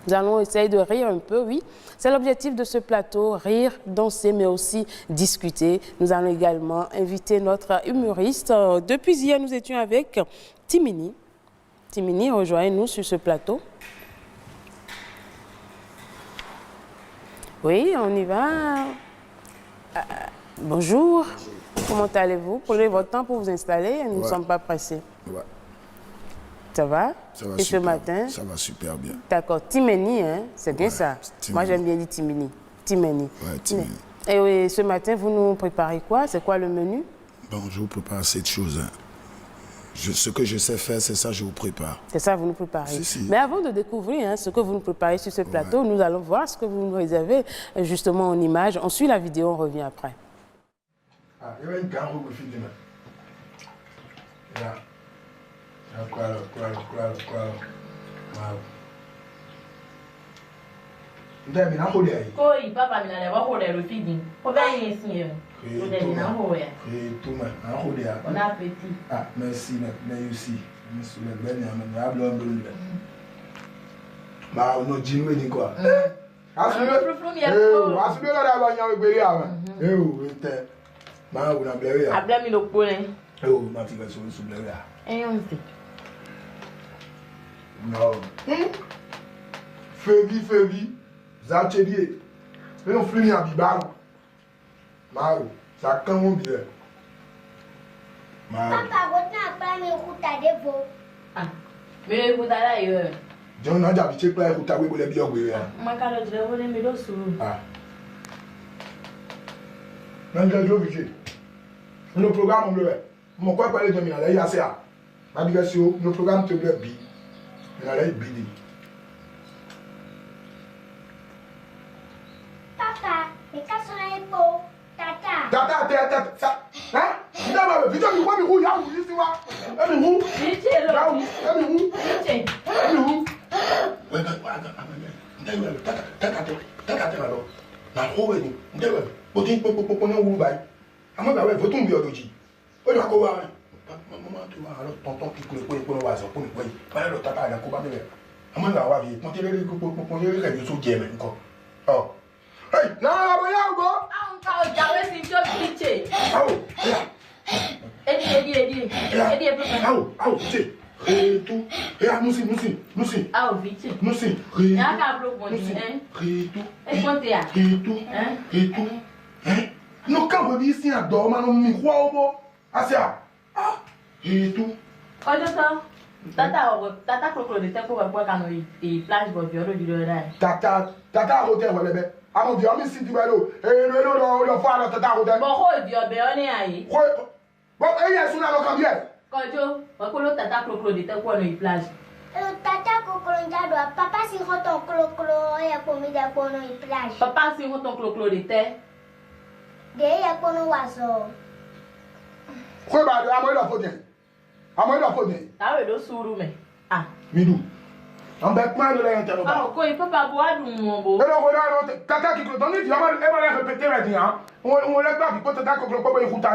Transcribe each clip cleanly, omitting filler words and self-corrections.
Nous allons essayer de rire un peu, oui. C'est l'objectif de ce plateau, rire, danser, mais aussi discuter. Nous allons également inviter notre humoriste. Depuis hier, nous étions avec Timini. Timini, rejoignez-nous sur ce plateau. Oui, on y va. Bonjour. Comment allez-vous? Prenez votre temps pour vous installer. Nous ne sommes pas pressés. Ouais. Ça va? Ça va et super, ce matin? Ça va super bien. D'accord. Timeni, hein? C'est bien ça. Timeni. Moi, j'aime bien dire Timeni. Timeni. Ouais, Timeni. Et oui, ce matin, vous nous préparez quoi? C'est quoi le menu? Bon, je vous prépare cette chose. Hein. Ce que je sais faire, c'est ça que je vous prépare. C'est ça, vous nous préparez. Si. Mais avant de découvrir ce que vous nous préparez sur ce plateau, nous allons voir ce que vous nous réservez justement en images. On suit la vidéo, on revient après. Ah, il y a une grande roue de là. Quoi. Koi papa mina le wa ho le feeding. Ko ba yin sin e. Ko de mina ho ya. Thomas, un roue de On a petit. Ah, merci, mais aussi. Monsieur le Ben, il y a blond blond. Bah, on a dit nous ni quoi. Asube la da ba nya we ama. Ete. Ma wo na blewe ya. Abla mi lo po le. Ma ti ga so blewe ya. On sait. Non. Fevi. Zachedie. Mais on flini à Bibal. Mao, ça quand on bien. Mao. Papa, vous n'avez pas mis route à défaut. Ah. Mais vous allez là John n'a jamais checké la route à oui pour les bien oui. Moi quand je vais voler mes dos sous. Ah. Même je joue vite. Le programme on le fait. Mon quoi parler de mina là il y a ça. Ma digression, le programme te le bi. Mina là il bidi. Papa, les cas sont les pots. Tata. Tata, ça. Hein? Il a mal. Vite, il va me rouiller, il ici va. Elle me roule. Vite là. Elle me roule. Vite. Elle me roule. Tata, na roue ni. Ndewe. Boti popo na wu bai. Ama ba we votu mbi odoji. O na ko wa. Maman tu va alors tonton qui coule pour wa so pour ni boy. Ba lo tata na ko ba me. Ama na wa vi. Ponte le ko le so jeme nko. Oh. Hey, na ba ya go. Ah, on ka o jawe si to vite. Au. Ya. Edi. Au, c'est. Et tout. Et à nous, Ah, vite. nous, Il y a qu'à bloquer, hein. Et compter à. Et tout. Hein? Nous, quand vous dites ici, à dormir, nous, nous, quoi, ah, c'est ah. Et tout. Quand je sors, tata crocodile de tête pour voir quand il plage pour violon du lorrain. Tata, hôtel, voilà, ben. Ah, mon Dieu, on s'y dit, ben, et le foie, la tata, hôtel. Bon, il vient, ben, on est aïe. Bon, et il y a son avocat, combien? Quand je, tata crocodile de tête pour il plage. Tata Kokolonjado, papa si roton clo et a commis de bono et plage. Papa, si on ton crocodile de tête. De ya bono oiseau. Quoi, bah, à moi, il a faute. Ah, oui, le sourd, mais. Ah. Midou. En bêtement, de l'intérieur. Ah, quoi, papa, bois, mon beau. Et donc, on a tata qui clôt. Donc, il va répéter maintenant. On l'a pas, quand tata qui clôt, pas y foutre.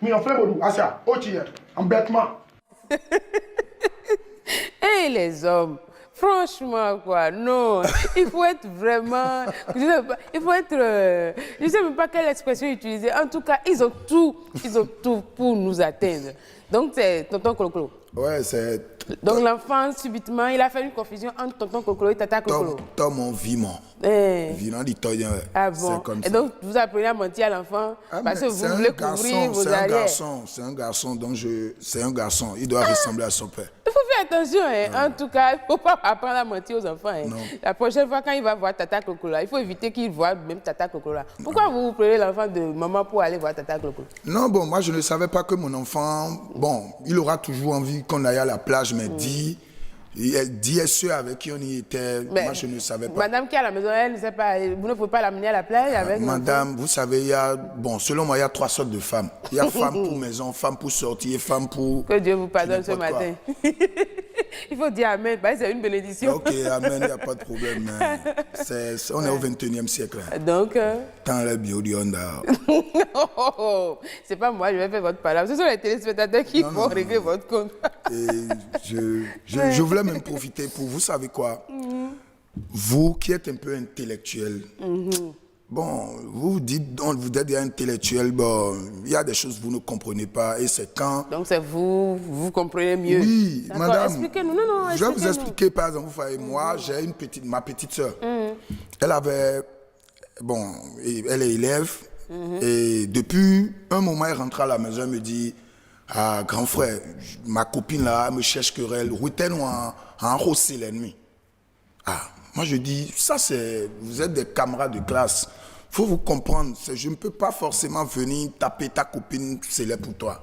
Mais on fait le boulot. Ah, ça, au tir. En bêtement. Et les hommes, franchement, quoi, non, il faut être vraiment, il faut être, je ne sais même pas quelle expression utiliser. En tout cas, ils ont tout pour nous atteindre. Donc, c'est tonton Clo-Clo. Ouais, c'est... Donc, l'enfant, subitement, il a fait une confusion entre tonton Clo-Clo et tata Clo-Clo. Tom, vivant. Vivant d'Italien. Ah bon? Comme et ça. donc, vous apprenez à mentir à l'enfant parce que vous voulez couvrir vos arrières. C'est un garçon, donc c'est un garçon. Il doit ressembler à son père. Il faut faire attention, hein. En tout cas, il ne faut pas apprendre à mentir aux enfants. Hein. La prochaine fois, quand il va voir Tata Clo-Clo, il faut éviter qu'il voit même Tata Clo-Clo. Pourquoi vous prenez l'enfant de maman pour aller voir Tata Clo-Clo? Non, bon, moi je ne savais pas que mon enfant, bon, il aura toujours envie qu'on aille à la plage, mais elle dit ceux avec qui on y était, mais moi je ne savais pas. Madame qui est à la maison, elle ne sait pas, vous ne pouvez pas l'amener à la plage avec madame, vous savez, il y a, bon, selon moi, il y a 3 sortes de femmes. Il y a femme pour maison, femme pour sortir, femme pour... Que Dieu vous pardonne ce matin. Il faut dire Amen, c'est une bénédiction. Ok, Amen, il n'y a pas de problème. On est au 21e siècle. Donc... Tant le bio du Honda. C'est pas moi, je vais faire votre parole. Ce sont les téléspectateurs qui vont régler votre compte. Et je voulais même profiter pour, vous savez quoi, vous qui êtes un peu intellectuel, bon, vous dites, vous êtes intellectuel, bon, il y a des choses que vous ne comprenez pas et c'est quand... Donc c'est vous comprenez mieux. Oui, D'accord, madame, expliquez-nous. Non, je vais vous expliquez-nous. expliquer, par exemple, vous voyez, moi, j'ai ma petite soeur. Elle avait, bon, elle est élève et depuis un moment, elle rentre à la maison, elle me dit, ah, grand frère, ma copine là, elle me cherche querelle, routine en rosser l'ennemi. Ah, moi je dis, ça c'est, vous êtes des camarades de classe. Faut vous comprendre, je ne peux pas forcément venir taper ta copine, c'est là pour toi.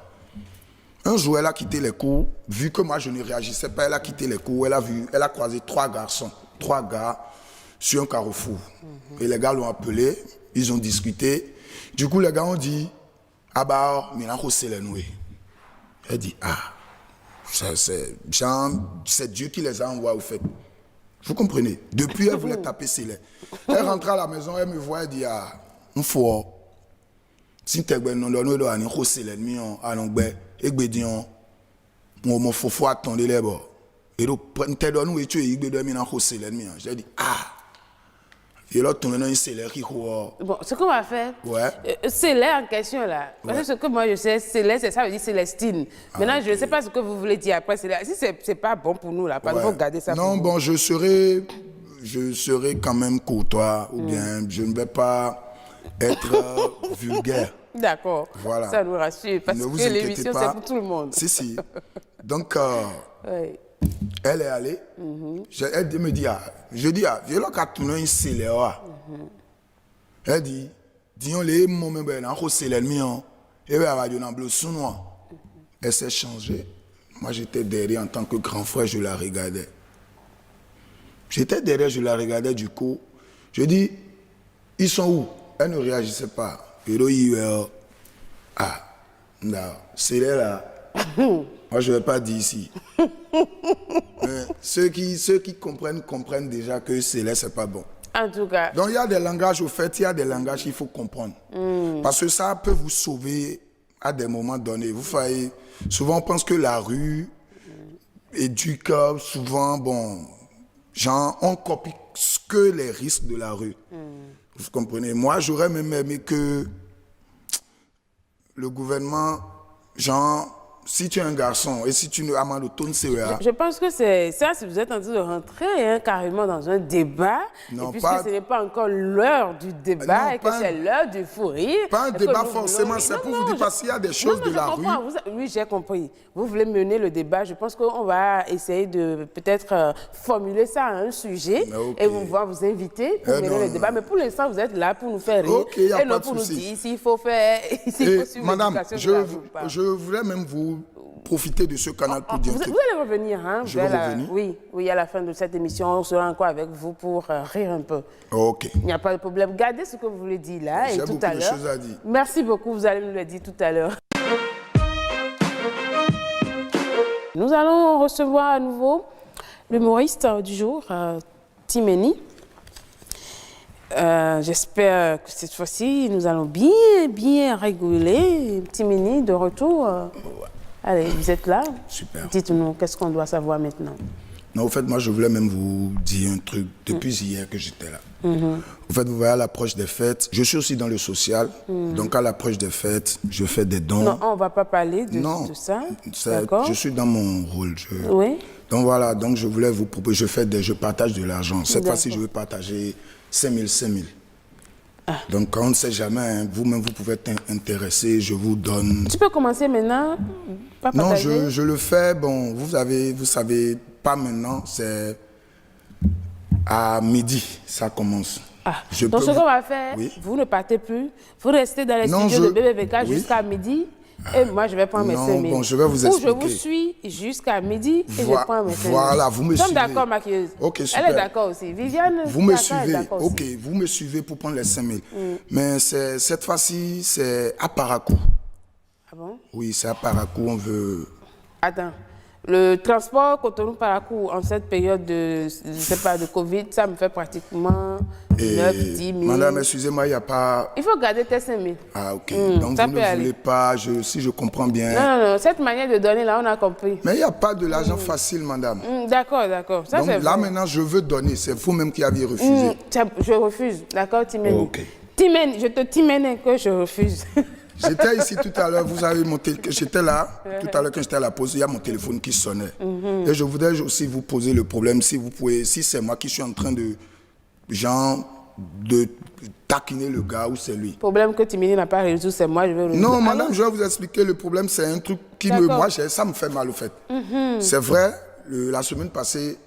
Un jour, elle a quitté les cours, vu que moi je ne réagissais pas, elle a quitté les cours, elle a croisé 3 garçons, 3 gars sur un carrefour. Et les gars l'ont appelé, ils ont discuté. Du coup, les gars ont dit, ah bah, maintenant c'est les noués. Elle dit, ah, c'est Dieu qui les a envoyés au fait. Vous comprenez? Depuis, elle voulait taper ses laits. Elle rentre à la maison, elle me voit, elle dit, ah, un fou. Si tu es non, non, non, non, c'est l'ennemi, ah, non, et que dit, on faut attendre les bords. Et donc, tu es donné où tu es, il c'est l'ennemi. J'ai dit, ah. Et là, tu es c'est l'air qui Bon, ce qu'on va faire, ouais. C'est l'air en question là. Parce que ce que moi je sais, c'est l'air, ça veut dire Célestine. Maintenant, je ne sais pas ce que vous voulez dire après. Si c'est pas bon pour nous là, parce qu'il faut garder ça. Non, bon, je serai quand même courtois, ou bien je ne vais pas être vulgaire. D'accord. Voilà. Ça nous rassure, parce ne vous que inquiétez l'émission pas. c'est pour tout le monde. Si. Donc, Oui. elle est allée. Elle me dit, je dis, je l'ai tourné une célère. Elle dit, disons les moments où c'est l'ennemi, et bien, elle va bleu sous noir. Elle s'est changée. Moi, j'étais derrière en tant que grand frère, je la regardais. J'étais derrière, je la regardais du coup. Je dis, ils sont où? Elle ne réagissait pas. Et là, ah, non, c'est là. Moi, je ne vais pas dire ici. Mais ceux qui comprennent déjà que c'est là, c'est pas bon. En tout cas. Donc, il y a des langages, au fait, il y a des langages qu'il faut comprendre. Parce que ça peut vous sauver à des moments donnés. Vous voyez, souvent, on pense que la rue éduque souvent, bon, genre, on copie que les risques de la rue. Vous comprenez? Moi, j'aurais même aimé que le gouvernement, genre, si tu es un garçon et si tu ne amandes autonome, c'est je pense que c'est ça, si vous êtes en train de rentrer carrément dans un débat, non, et puisque ce n'est pas encore l'heure du débat, non, et que c'est l'heure du fou rire. Pas un débat forcément, c'est pour vous dire parce qu'il y a des choses de la rue. Oui, j'ai compris. Vous voulez mener le débat, je pense qu'on va essayer de peut-être formuler ça à un sujet et on va vous inviter pour mener le débat. Mais pour l'instant, vous êtes là pour nous faire rire et non pour nous dire s'il faut faire, s'il faut suivre madame, l'éducation. je voulais même vous profiter de ce canal pour dire vous allez revenir, hein? Je vais revenir. Oui, à la fin de cette émission, on sera encore avec vous pour rire un peu. Ok. Il n'y a pas de problème. Gardez ce que vous voulez dire là et tout à l'heure. J'ai beaucoup de choses à dire. Merci beaucoup, vous allez nous le dire tout à l'heure. Nous allons recevoir à nouveau l'humoriste du jour, Timeni. J'espère que cette fois-ci, nous allons bien rigoler. Timeni, de retour. Allez, vous êtes là? Super. Dites-nous, qu'est-ce qu'on doit savoir maintenant? Non, au fait, moi, je voulais même vous dire un truc depuis hier que j'étais là. Au fait, vous voyez, à l'approche des fêtes, je suis aussi dans le social. Donc, à l'approche des fêtes, je fais des dons. Non, on ne va pas parler de ça. D'accord. Je suis dans mon rôle. Oui. Donc, voilà, donc je voulais vous proposer, je partage de l'argent. Cette fois-ci, je vais partager 5 000. Donc, on ne sait jamais, hein, vous-même, vous pouvez être intéressé, je vous donne... Tu peux commencer maintenant, pas partager. Non, je le fais, bon, vous savez, pas maintenant, c'est à midi, ça commence. Donc, ce qu'on va faire, vous ne partez plus, vous restez dans les studios de BBVK jusqu'à midi, et moi, je vais prendre mes 5 000. Bon, je vais vous expliquer. Ou je vous suis jusqu'à midi, et je prends mes 5 000. Voilà, vous me suivez. Nous sommes d'accord, maquilleuse. Ok, super. Elle est d'accord aussi. Viviane, vous me suivez. Ok, vous me suivez pour prendre les 5 000. Mais cette fois-ci, c'est à Parakou. Ah bon? Oui, c'est à Parakou, on veut... Attends. Le transport Cotonou-Parakou en cette période de, je sais pas, de Covid, ça me fait pratiquement 9, 10 000. Madame, excusez-moi, il n'y a pas... Il faut garder tes 5 000. Ah, ok. Donc, ça vous peut ne aller. voulez pas, si je comprends bien... Non, cette manière de donner, là, on a compris. Mais il n'y a pas de l'argent facile, madame. D'accord. Ça, Donc c'est là, vrai. maintenant, je veux donner. C'est vous-même qui aviez refusé. Je refuse. D'accord, Timeni. Ok. Timeni, je te timène que je refuse. J'étais ici tout à l'heure, vous avez mon téléphone. J'étais là, tout à l'heure quand j'étais à la pause, il y a mon téléphone qui sonnait. Et je voudrais aussi vous poser le problème, si vous pouvez, si c'est moi qui suis en train de taquiner le gars ou c'est lui. Le problème que Timeni n'a pas résolu, c'est moi, je vais résoudre. Non, madame, je vais vous expliquer. Le problème, c'est un truc qui ça me fait mal au fait. C'est vrai, la semaine passée,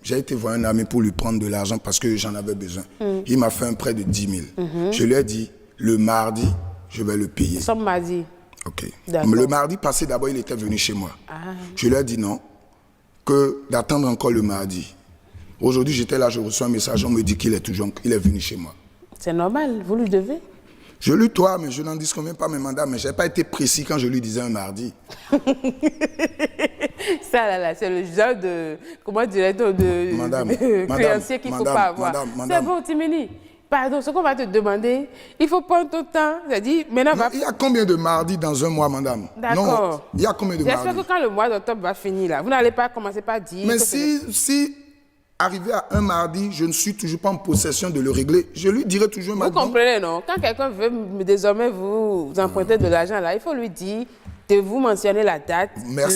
j'ai été voir un ami pour lui prendre de l'argent parce que j'en avais besoin. Il m'a fait un prêt de 10 000. Je lui ai dit, le mardi, je vais le payer. Nous sommes mardi. Ok. D'accord. Le mardi passé, d'abord, il était venu chez moi. Je lui ai dit non, que d'attendre encore le mardi. Aujourd'hui, j'étais là, je reçois un message, on me dit qu'il est venu chez moi. C'est normal, vous lui devez. Je lui dois, mais je n'en disconviens pas mes mandats, mais je n'ai pas été précis quand je lui disais un mardi. Ça, là, c'est le genre de, comment dirais-tu, de créancier qu'il ne faut pas avoir. C'est bon, Timeni. Pardon, ce qu'on va te demander, il faut prendre ton temps. C'est-à-dire, maintenant, Non, il y a combien de mardis dans un mois, madame? D'accord. Non, il y a combien de mardis? J'espère que quand le mois d'octobre va finir, là, vous n'allez pas commencer par dire... Mais si arrivé à un mardi, je ne suis toujours pas en possession de le régler, je lui dirai toujours Vous maintenant. comprenez, non? Quand quelqu'un veut désormais vous emprunter de l'argent, là, il faut lui dire de vous mentionner la date,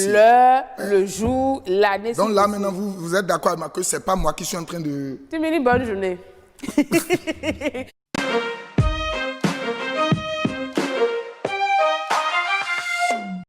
l'heure, le jour, l'année. Donc là, maintenant, vous êtes d'accord avec moi que ce n'est pas moi qui suis en train de... Timeni, bonne journée.